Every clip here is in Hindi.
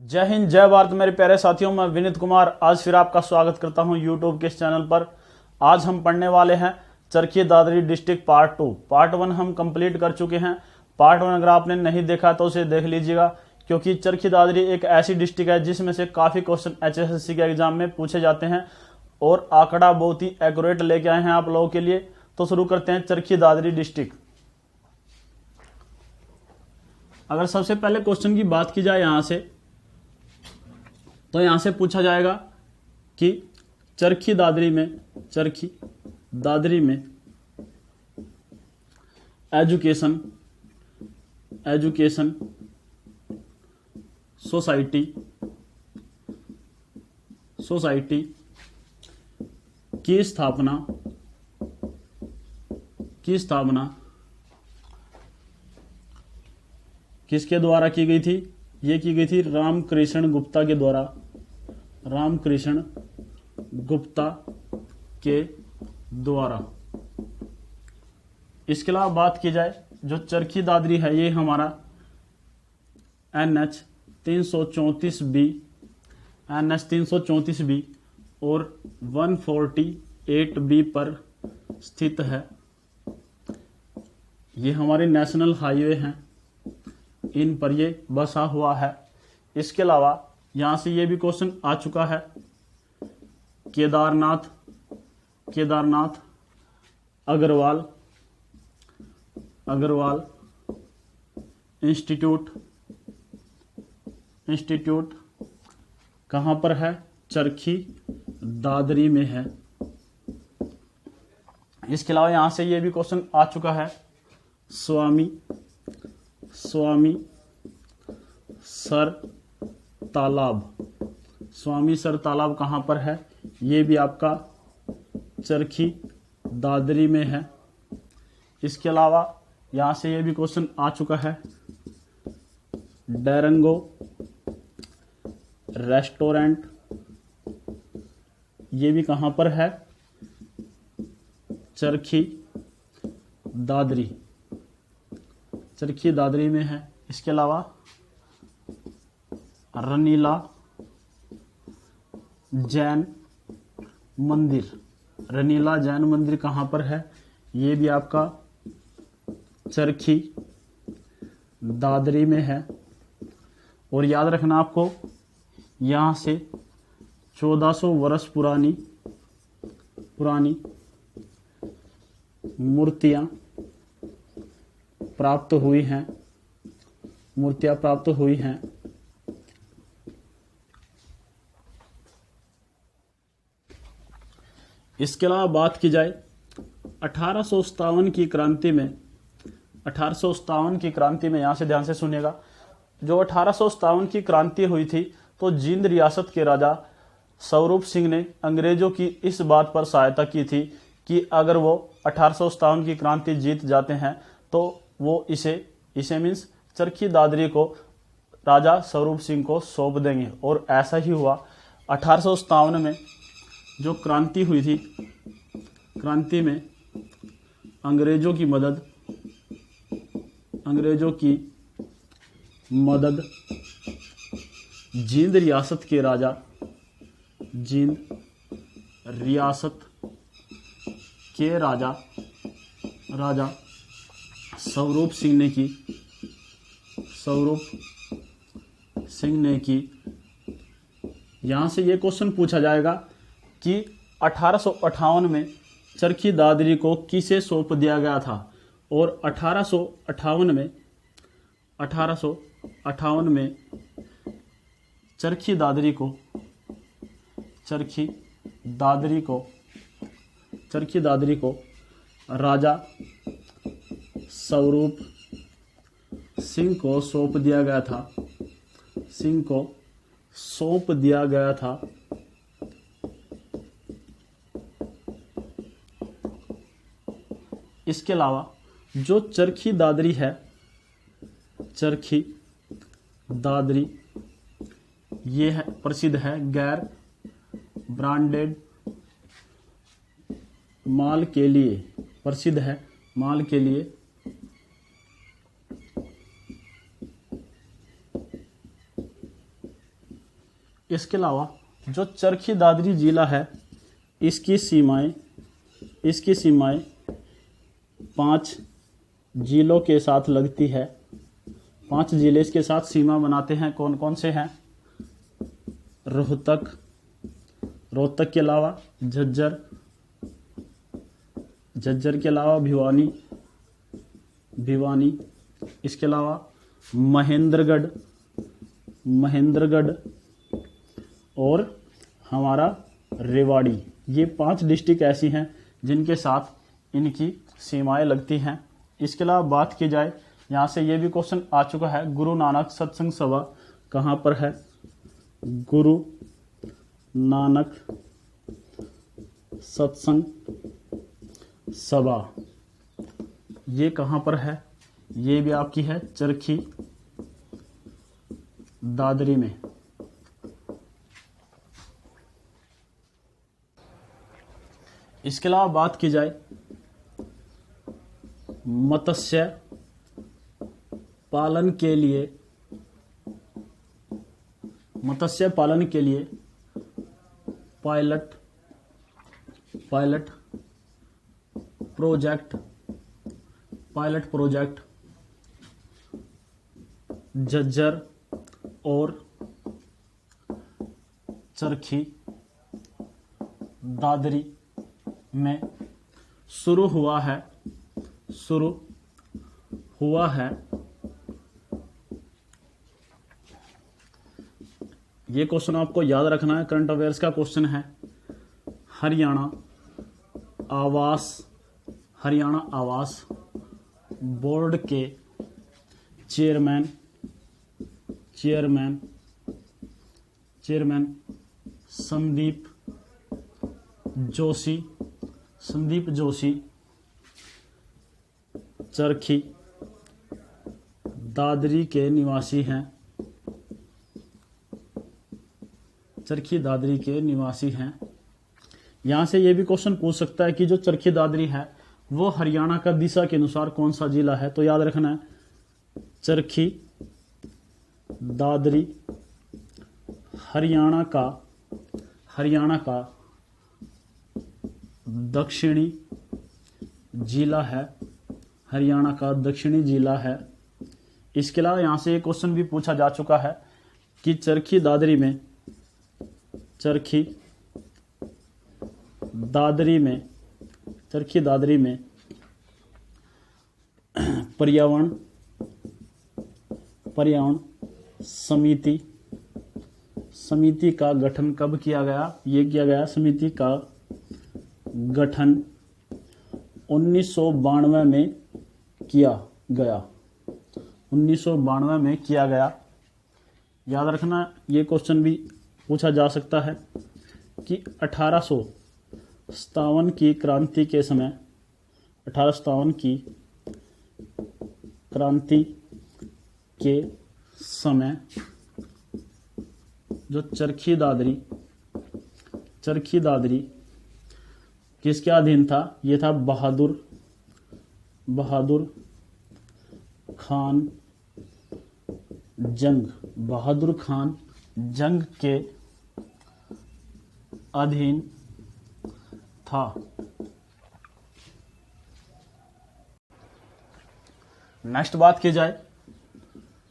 जय हिंद जय भारत मेरे प्यारे साथियों, मैं विनीत कुमार आज फिर आपका स्वागत करता हूं यूट्यूब के इस चैनल पर। आज हम पढ़ने वाले हैं Charkhi Dadri district part 2। Part 1 हम कंप्लीट कर चुके हैं। पार्ट 1 अगर आपने नहीं देखा तो उसे देख लीजिएगा, क्योंकि चरखी दादरी एक ऐसी डिस्ट्रिक्ट है जिसमें से काफ़ी क्वेश्चन HSSC के एग्जाम में पूछे जाते हैं और आंकड़ा बहुत ही एक्यूरेट लेके आए हैं आप लोगों के लिए। तो शुरू करते हैं चरखी दादरी डिस्ट्रिक्ट। अगर सबसे पहले क्वेश्चन की बात की जाए यहाँ से, तो यहां से पूछा जाएगा कि चरखी दादरी में एजुकेशन सोसाइटी की स्थापना किसके द्वारा की गई थी? ये की गई थी रामकृष्ण गुप्ता के द्वारा। रामकृष्ण गुप्ता के द्वारा। इसके अलावा बात की जाए, जो चरखी दादरी है ये हमारा NH 334B और 148B पर स्थित है। ये हमारे नेशनल हाईवे हैं, इन पर ये बसा हुआ है। इसके अलावा यहां से ये भी क्वेश्चन आ चुका है, केदारनाथ अग्रवाल इंस्टीट्यूट कहां पर है? चरखी दादरी में है। इसके अलावा यहां से ये भी क्वेश्चन आ चुका है, स्वामी सर तालाब कहां पर है? ये भी आपका चरखी दादरी में है। इसके अलावा यहां से ये भी क्वेश्चन आ चुका है, डेरंगो रेस्टोरेंट, ये भी कहां पर है? चरखी दादरी में है। इसके अलावा रनीला जैन मंदिर कहां पर है? ये भी आपका चरखी दादरी में है। और याद रखना आपको, यहां से 1400 वर्ष पुरानी मूर्तियां प्राप्त हुई हैं। इसके अलावा बात की जाए 1857 की क्रांति में, यहां से ध्यान से सुनिएगा। जो 1857 की क्रांति हुई थी, तो जींद रियासत के राजा स्वरूप सिंह ने अंग्रेजों की इस बात पर सहायता की थी कि अगर वो 1857 की क्रांति जीत जाते हैं तो वो इसे मीन्स चरखी दादरी को राजा स्वरूप सिंह को सौंप देंगे। और ऐसा ही हुआ। 1857 में जो क्रांति हुई थी, क्रांति में अंग्रेजों की मदद जींद रियासत के राजा स्वरूप सिंह ने की। यहां से ये क्वेश्चन पूछा जाएगा कि 1858 में चरखी दादरी को किसे सौंप दिया गया था? और 1858 में चरखी दादरी को राजा स्वरूप सिंह को सौंप दिया गया था। इसके अलावा जो चरखी दादरी ये है प्रसिद्ध है गैर ब्रांडेड माल के लिए, प्रसिद्ध है माल के लिए। इसके अलावा जो चरखी दादरी जिला है इसकी सीमाएं 5 जिलों के साथ लगती है। 5 जिले इसके साथ सीमा बनाते हैं। कौन कौन से हैं? रोहतक के अलावा झज्जर के अलावा भिवानी, इसके अलावा महेंद्रगढ़ और हमारा रेवाड़ी। ये 5 डिस्ट्रिक्ट ऐसी हैं जिनके साथ इनकी सीमाएं लगती हैं। इसके अलावा बात की जाए, यहाँ से ये भी क्वेश्चन आ चुका है, गुरु नानक सत्संग सभा कहाँ पर है? गुरु नानक सत्संग सभा ये कहाँ पर है? ये भी आपकी है चरखी दादरी में। इसके अलावा बात की जाए मत्स्य पालन के लिए पायलट प्रोजेक्ट झज्जर और चरखी दादरी में शुरू हुआ है। ये क्वेश्चन आपको याद रखना है, करंट अफेयर्स का क्वेश्चन है। हरियाणा आवास बोर्ड के चेयरमैन संदीप जोशी चरखी दादरी के निवासी हैं। यहाँ से ये भी क्वेश्चन पूछ सकता है कि जो चरखी दादरी है वो हरियाणा का दिशा के अनुसार कौन सा जिला है? तो याद रखना है चरखी दादरी हरियाणा का दक्षिणी जिला है। इसके अलावा यहाँ से एक क्वेश्चन भी पूछा जा चुका है कि चरखी दादरी में पर्यावरण समिति का गठन कब किया गया? ये किया गया समिति का गठन 1992 में किया गया। याद रखना, ये क्वेश्चन भी पूछा जा सकता है कि 1857 की क्रांति के समय जो चरखी दादरी किसके अधीन था? ये था बहादुर खान जंग के अधीन था। नेक्स्ट बात की जाए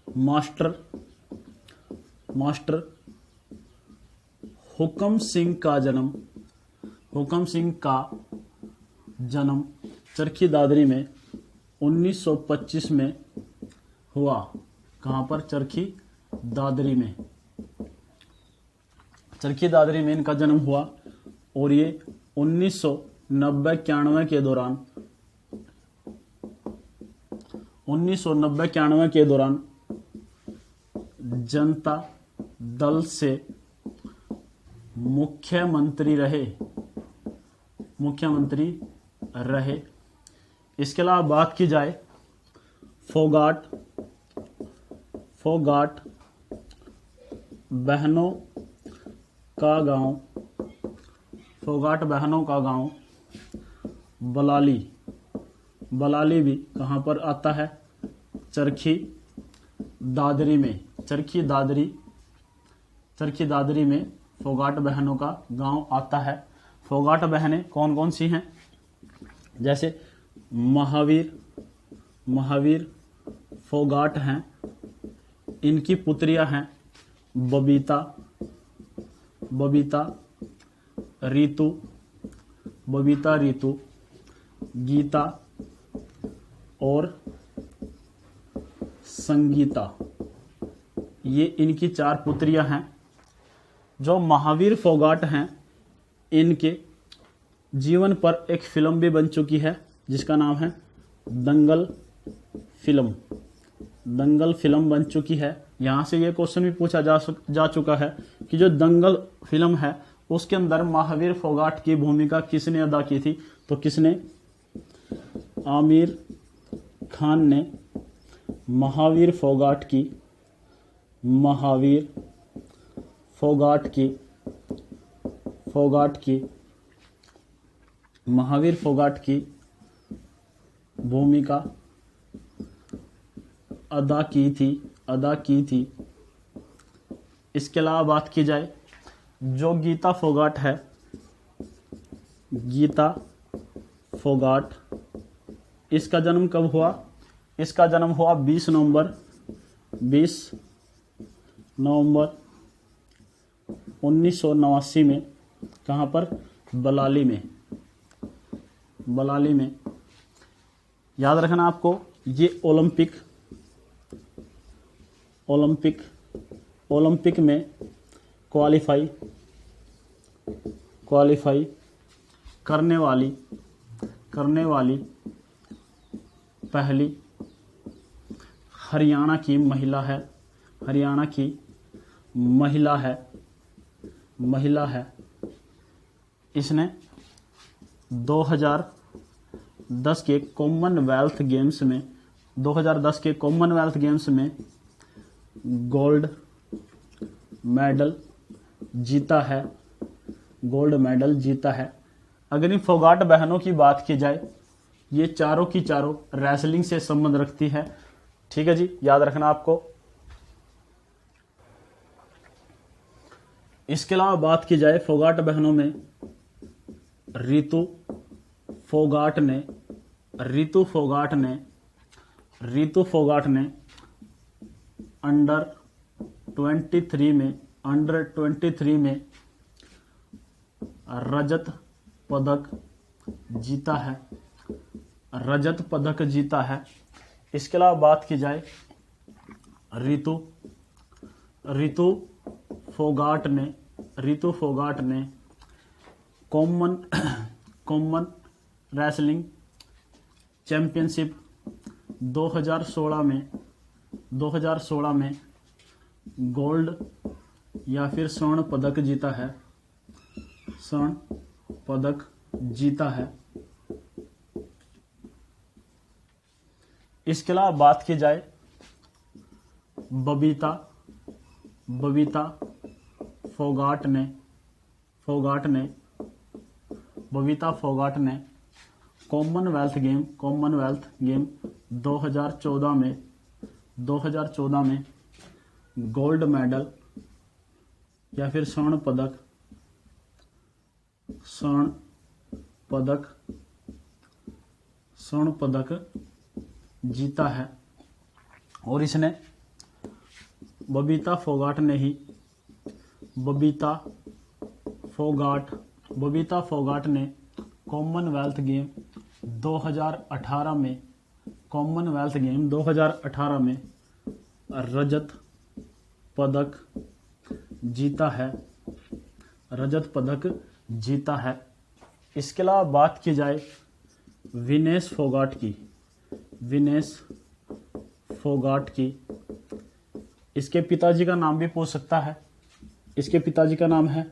मास्टर हुकम सिंह का जन्म चरखी दादरी में 1925 में हुआ। कहाँ पर? चरखी दादरी में इनका जन्म हुआ और ये 1990-91 के दौरान जनता दल से मुख्यमंत्री रहे। इसके अलावा बात की जाए फोगाट बहनों का गांव बलाली भी कहाँ पर आता है? चरखी दादरी चरखी दादरी में फोगाट बहनों का गांव आता है। फोगाट बहनें कौन कौन सी हैं? जैसे महावीर फोगाट हैं, इनकी पुत्रियां हैं बबीता रीतु, गीता और संगीता, ये इनकी 4 पुत्रियां हैं। जो महावीर फोगाट हैं, इनके जीवन पर एक फिल्म भी बन चुकी है जिसका नाम है दंगल फिल्म बन चुकी है। यहाँ से ये क्वेश्चन भी पूछा जा चुका है कि जो दंगल फिल्म है उसके अंदर महावीर फोगाट की भूमिका किसने अदा की थी? तो किसने? आमिर खान ने महावीर फोगाट की भूमिका अदा की थी। इसके अलावा बात की जाए जो गीता फोगाट, इसका जन्म कब हुआ? इसका जन्म हुआ 20 नवंबर 1989 में। कहाँ पर? बलाली में। याद रखना आपको, ये ओलंपिक में क्वालिफाई करने वाली पहली हरियाणा की महिला है। इसने 2010 के कॉमनवेल्थ गेम्स में गोल्ड मेडल जीता है। अगर इन फोगाट बहनों की बात की जाए, ये चारों की चारों रेसलिंग से संबंध रखती है। ठीक है जी, याद रखना आपको। इसके अलावा बात की जाए फोगाट बहनों में, रीतु फोगाट ने अंडर 23 में रजत पदक जीता है। इसके अलावा बात की जाए रीतु फोगाट ने कॉमन रेसलिंग चैंपियनशिप 2016 में गोल्ड या फिर स्वर्ण पदक जीता है। इसके अलावा बात की जाए बबीता फोगाट ने कॉमनवेल्थ गेम 2014 में गोल्ड मेडल या फिर स्वर्ण पदक जीता है। और इसने बबीता फोगाट ने कॉमनवेल्थ गेम 2018 में रजत जीता है। इसके अलावा बात की जाए विनेश फोगाट की, इसके पिताजी का नाम भी पूछ सकता है। इसके पिताजी का नाम है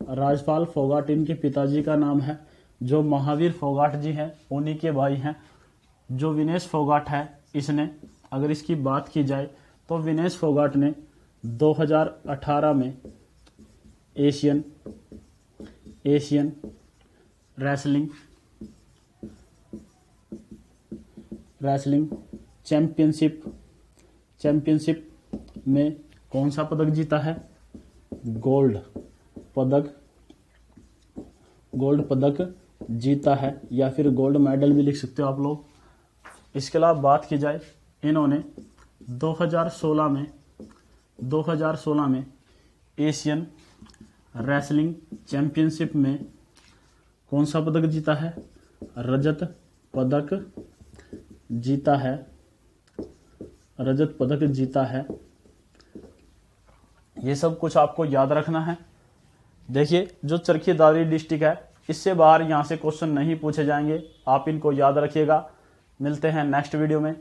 राजपाल फोगाट इनके पिताजी का नाम है। जो महावीर फोगाट जी हैं उन्हीं के भाई हैं। जो विनेश फोगाट है, इसने, अगर इसकी बात की जाए तो विनेश फोगाट ने 2018 में एशियन रेसलिंग चैंपियनशिप में कौन सा पदक जीता है? गोल्ड पदक जीता है, या फिर गोल्ड मेडल भी लिख सकते हो आप लोग। इसके अलावा बात की जाए, इन्होंने 2016 में एशियन रेसलिंग चैंपियनशिप में कौन सा पदक जीता है? रजत पदक जीता है। ये सब कुछ आपको याद रखना है। देखिए, जो चरखी दादरी डिस्ट्रिक्ट है, इससे बाहर यहाँ से क्वेश्चन नहीं पूछे जाएंगे, आप इनको याद रखिएगा। मिलते हैं नेक्स्ट वीडियो में।